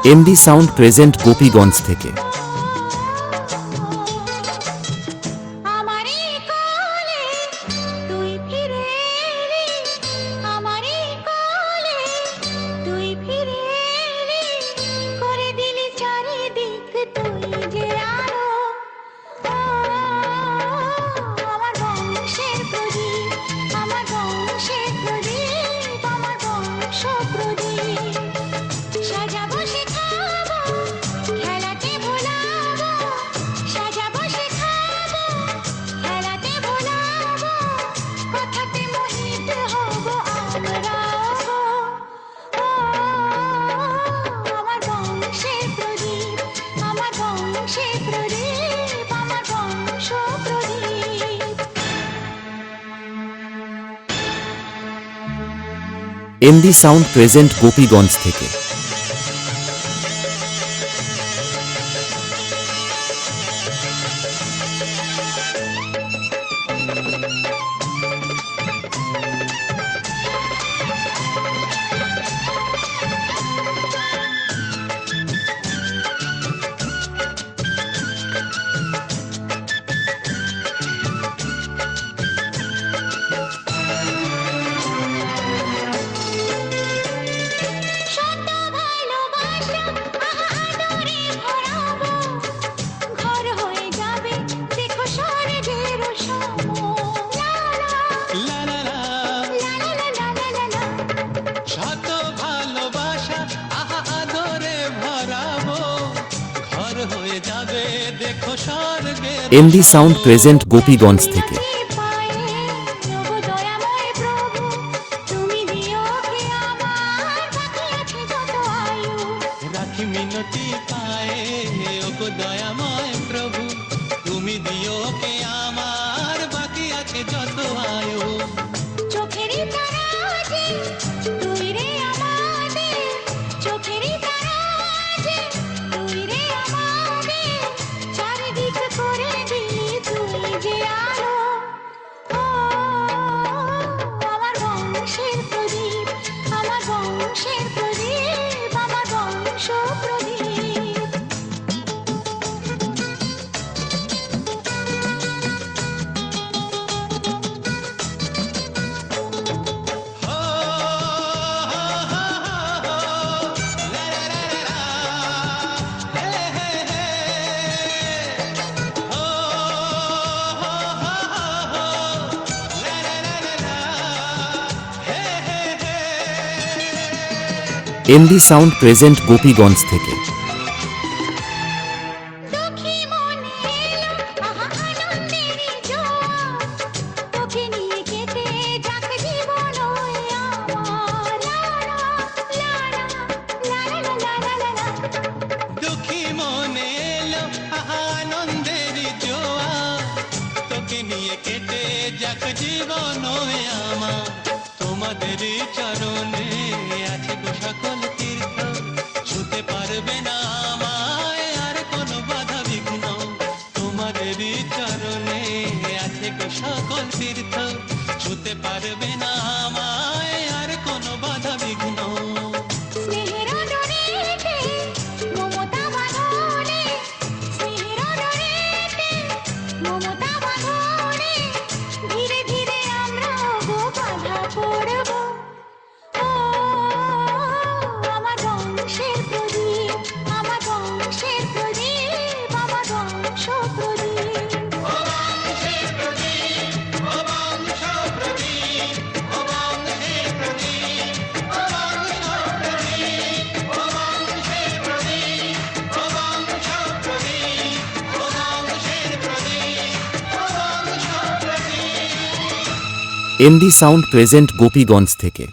MD sound present Gopiganj থেকে। MD sound present Gopiganj থেকে। MD sound present Gopiganj থেকে। এমডি সাউন্ড প্রেজেন্ট গোপীগঞ্জ থেকে। তোমাদেরই চরণে আছে সকল তীর্থ, ছুতে পারবে না আমায় আর কোনো বাধা বিঘ্ন। তোমাদেরই চরণে আছে সকল তীর্থ, ছুতে পারবে না আমায় আর কোনো বাধা বিঘ্ন। এমডি সাউন্ড প্রেজেন্ট গোপীগঞ্জ থেকে।